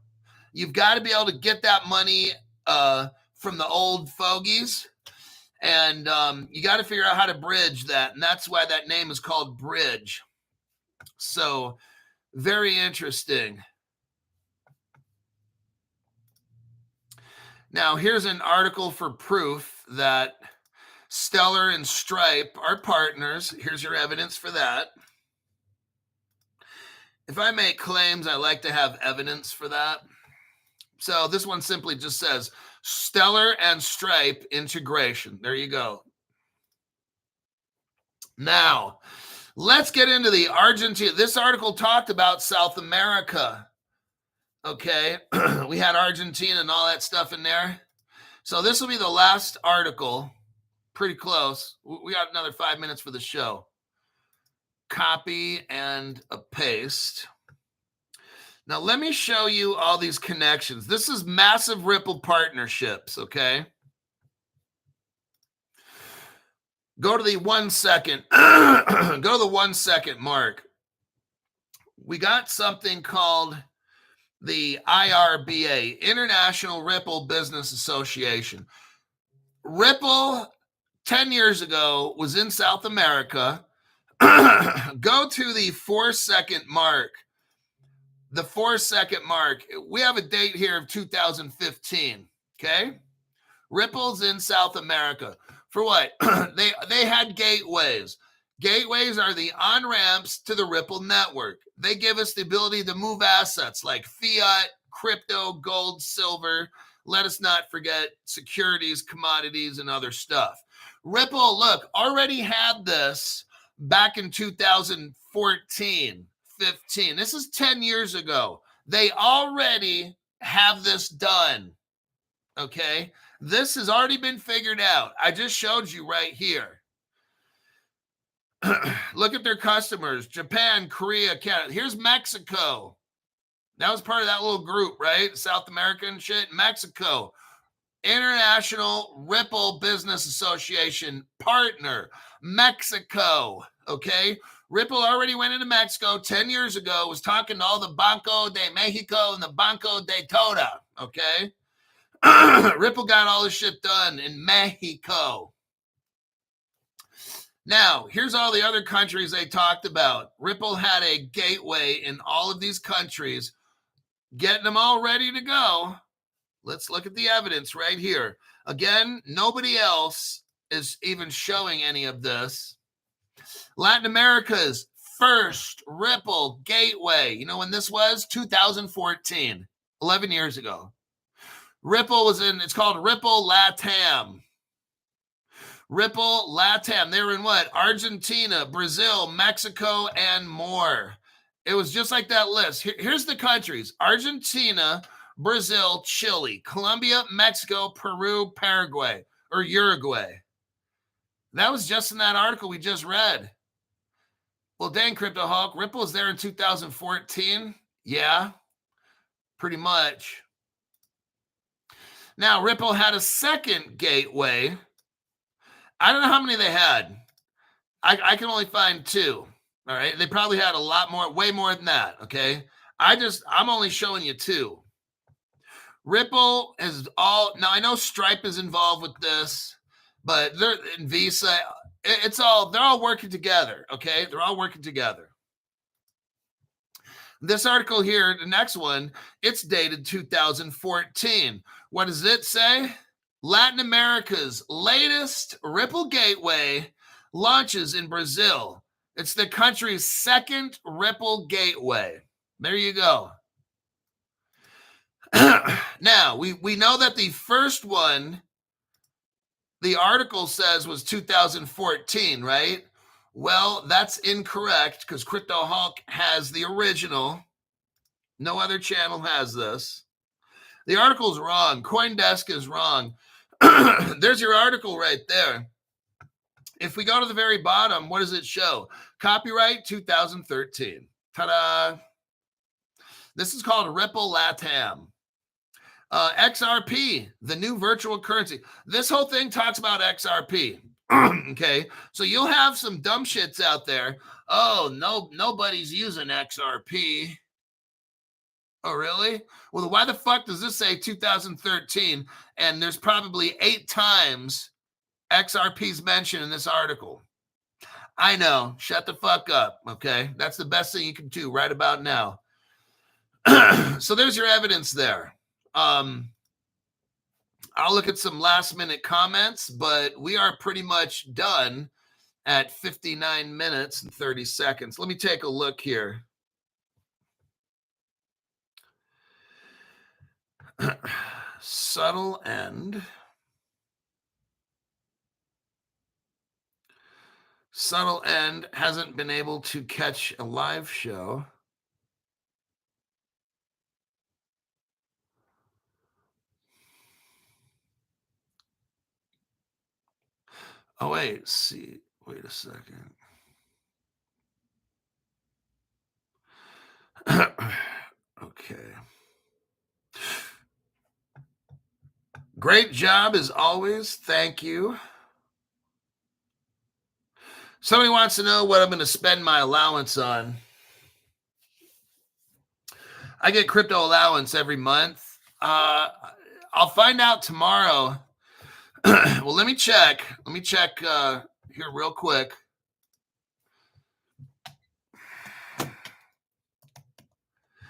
You've got to be able to get that money from the old fogies, and you got to figure out how to bridge that, and that's why that name is called Bridge. So very interesting. Now here's an article for proof that Stellar and Stripe are partners. Here's your evidence for that. If I make claims, I like to have evidence for that. So this one simply just says Stellar and Stripe integration. There you go. Now, Let's get into the Argentina. This article talked about South America. Okay. We had Argentina and all that stuff in there. So this will be the last article. Pretty close. We got another 5 minutes for the show. Copy and a paste. Now, let me show you all these connections. This is massive Ripple partnerships, okay? Go to the 1 second. Go to the 1 second mark. We got something called the IRBA, International Ripple Business Association. Ripple, 10 years ago, was in South America. Go to the 4 second mark. The 4 second mark. We have a date here of 2015, okay? Ripple's in South America. For what? They had gateways. Gateways are the on-ramps to the Ripple network. They give us the ability to move assets like fiat, crypto, gold, silver. Let us not forget securities, commodities, and other stuff. Ripple, look, already had this back in 2014, 15. This is 10 years ago. They already have this done, okay? This has already been figured out. I just showed you right here. Look at their customers: Japan, Korea, Canada. Here's Mexico. That was part of that little group, right? South American shit. Mexico. International Ripple Business Association partner. Mexico. Okay. Ripple already went into Mexico 10 years ago, was talking to all the Banco de Mexico and the Banco de Toda. Okay. Ripple got all this shit done in Mexico. Now, here's all the other countries they talked about. Ripple had a gateway in all of these countries, getting them all ready to go. Let's look at the evidence right here. Again, nobody else is even showing any of this. Latin America's first Ripple gateway. You know when this was? 2014, 11 years ago. Ripple was in, it's called Ripple LATAM. Ripple LATAM. They were in what? Argentina, Brazil, Mexico, and more. It was just like that list. Here's the countries: Argentina, Brazil, Chile, Colombia, Mexico, Peru, Paraguay, or Uruguay. That was just in that article we just read. Well, dang, Crypto Hulk, Ripple was there in 2014. Yeah, pretty much. Now, Ripple had a second gateway. I don't know how many they had. I can only find 2. All right. They probably had a lot more, way more than that. Okay. I'm only showing you 2. Ripple is all, now I know Stripe is involved with this, but they're in Visa. They're all working together. Okay. They're all working together. This article here, the next one, it's dated 2014. What does it say? Latin America's latest Ripple gateway launches in Brazil. It's the country's second Ripple gateway. There you go. Now, we know that the first one, the article says, was 2014, right? Well, that's incorrect because Crypto Hulk has the original. No other channel has this. The article's wrong. CoinDesk is wrong. There's your article right there. If we go to the very bottom, what does it show? Copyright 2013. Ta-da! This is called Ripple LATAM. XRP, the new virtual currency. This whole thing talks about XRP. Okay, so you'll have some dumb shits out there. Oh, no, nobody's using XRP. Oh, really? Well, why the fuck does this say 2013? And there's probably 8 times XRP's mentioned in this article. I know. Shut the fuck up. Okay. That's the best thing you can do right about now. So there's your evidence there. I'll look at some last minute comments, but we are pretty much done at 59 minutes and 30 seconds. Let me take a look here. Subtle end. Subtle End hasn't been able to catch a live show. Oh, wait, see. Wait a second. Okay. Great job as always. Thank you. Somebody wants to know what I'm going to spend my allowance on. I get crypto allowance every month. I'll find out tomorrow. Well, let me check. Let me check here real quick.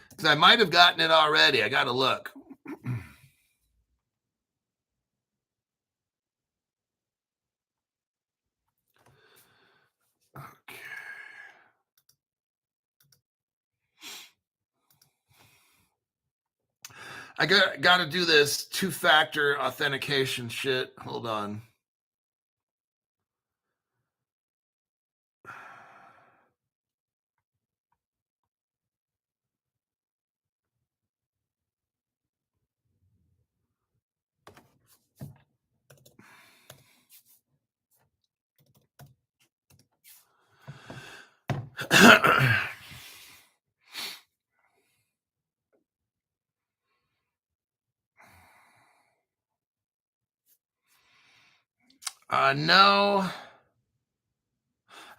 Because I might have gotten it already. I got to look. Okay. I got to do this two-factor authentication shit. Hold on. No,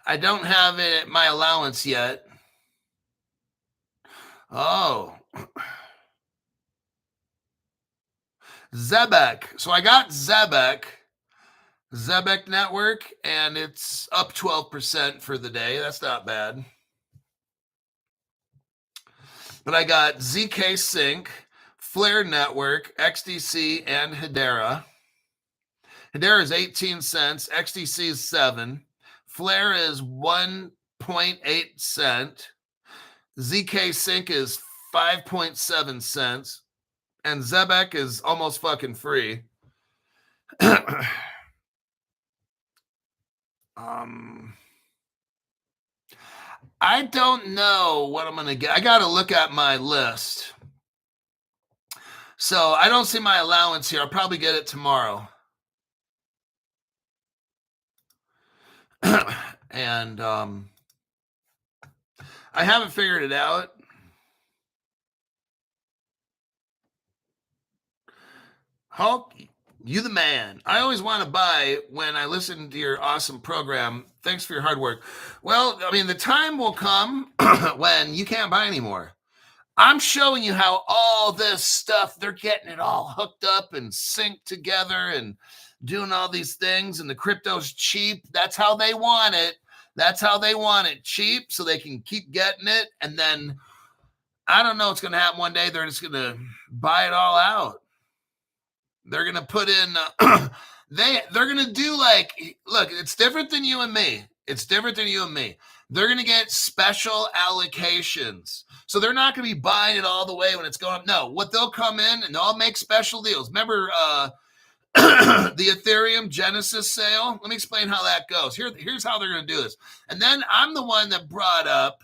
I don't have it, my allowance yet. Oh, Zebek. So I got Zebek Network, and it's up 12% for the day. That's not bad. But I got ZK Sync, Flare Network, XDC, and Hedera. Hedera is 18 cents. XDC is 7. Flare is 1.8 cent. ZK Sync is 5.7 cents. And Zebek is almost fucking free. I don't know what I'm going to get. I got to look at my list. So I don't see my allowance here. I'll probably get it tomorrow. And I haven't figured it out. Hulk, you the man. I always want to buy when I listen to your awesome program. Thanks for your hard work. Well, I mean, the time will come when you can't buy anymore. I'm showing you how all this stuff, they're getting it all hooked up and synced together and doing all these things, and the crypto's cheap. That's how they want it. That's how they want it, cheap, so they can keep getting it. And then I don't know what's going to happen one day. They're just going to buy it all out. They're going to put in, they're going to do like, look, it's different than you and me. It's different than you and me. They're going to get special allocations. So they're not going to be buying it all the way when it's going up. No, what they'll come in and they'll make special deals. Remember the Ethereum Genesis sale? Let me explain how that goes. Here's how they're going to do this. And then I'm the one that brought up,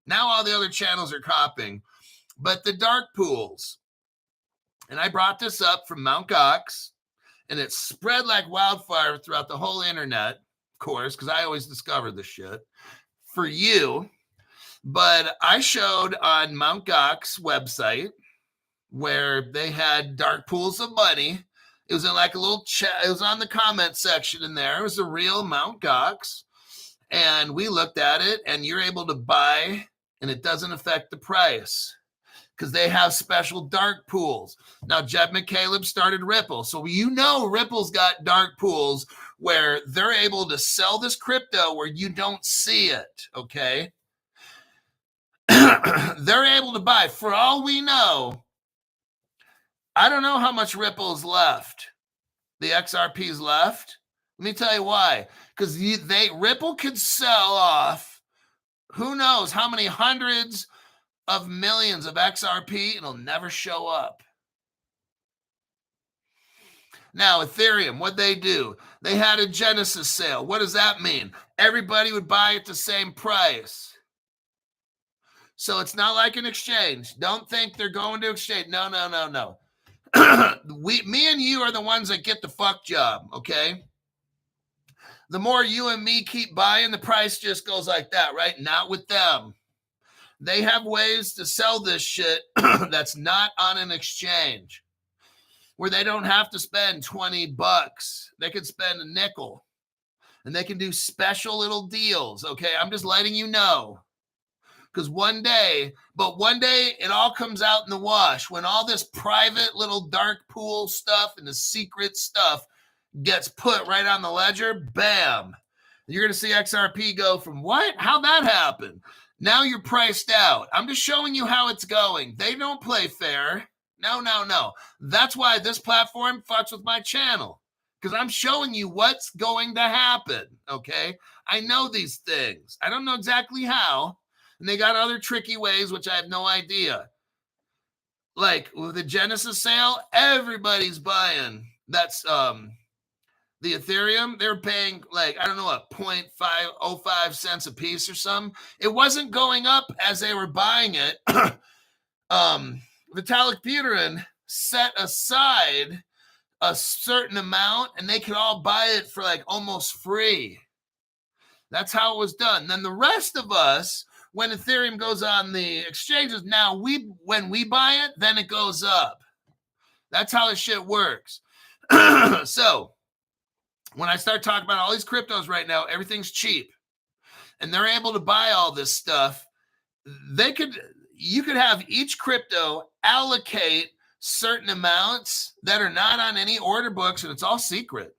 now all the other channels are copying, but the dark pools. And I brought this up from Mt. Gox, and it spread like wildfire throughout the whole internet, of course, because I always discover this shit for you. But I showed on Mt. Gox website where they had dark pools of money. It was in like a little chat. It was on the comment section in there. It was a real Mt. Gox. And we looked at it, and you're able to buy, and it doesn't affect the price because they have special dark pools. Now, Jeb McCaleb started Ripple. So you know Ripple's got dark pools where they're able to sell this crypto where you don't see it, okay? They're able to buy. For all we know, I don't know how much Ripple's left. The XRP's left. Let me tell you why. Because Ripple could sell off who knows how many hundreds of millions of XRP, and it'll never show up. Now, Ethereum, what they do? They had a Genesis sale. What does that mean? Everybody would buy at the same price. So it's not like an exchange. Don't think they're going to exchange. No. Me and you are the ones that get the fuck job, okay? The more you and me keep buying, the price just goes like that, right? Not with them. They have ways to sell this shit that's not on an exchange, where they don't have to spend $20. They could spend a nickel, and they can do special little deals, okay? I'm just letting you know. Because one day it all comes out in the wash when all this private little dark pool stuff and the secret stuff gets put right on the ledger. Bam. You're going to see XRP go from what? How'd that happen? Now you're priced out. I'm just showing you how it's going. They don't play fair. No. That's why this platform fucks with my channel. Because I'm showing you what's going to happen, okay? I know these things. I don't know exactly how. And they got other tricky ways, which I have no idea. Like with the Genesis sale, everybody's buying. That's the Ethereum. They're paying like, I don't know, what, 0.505 cents a piece or something. It wasn't going up as they were buying it. Vitalik Buterin set aside a certain amount and they could all buy it for like almost free. That's how it was done. Then the rest of us, when Ethereum goes on the exchanges, now when we buy it, then it goes up. That's how this shit works. So when I start talking about all these cryptos right now, everything's cheap. And they're able to buy all this stuff. You could have each crypto allocate certain amounts that are not on any order books, and it's all secret.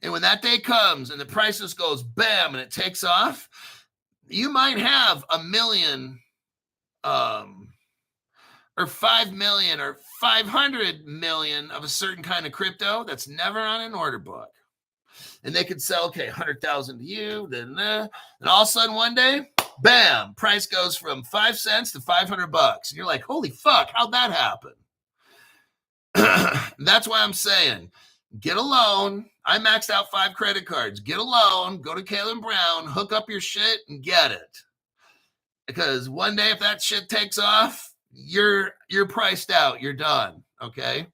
And when that day comes and the prices goes bam and it takes off, you might have 1 million or 5 million or 500 million of a certain kind of crypto that's never on an order book. And they could sell, 100,000 to you, and all of a sudden one day, bam, price goes from 5 cents to $500. And you're like, holy fuck, how'd that happen? That's why I'm saying, get a loan. I maxed out 5 credit cards. Get a loan, go to Caleb Brown, hook up your shit and get it. Because one day if that shit takes off, you're priced out. You're done. Okay.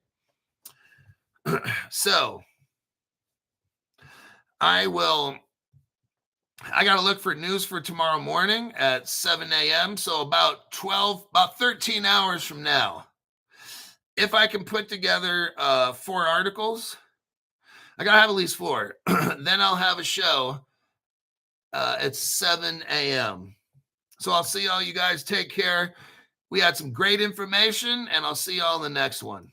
So I got to look for news for tomorrow morning at 7 a.m. So about 13 hours from now, if I can put together 4 articles, I got to have at least 4. Then I'll have a show at 7 a.m. So I'll see all you guys. Take care. We had some great information, and I'll see y'all in the next one.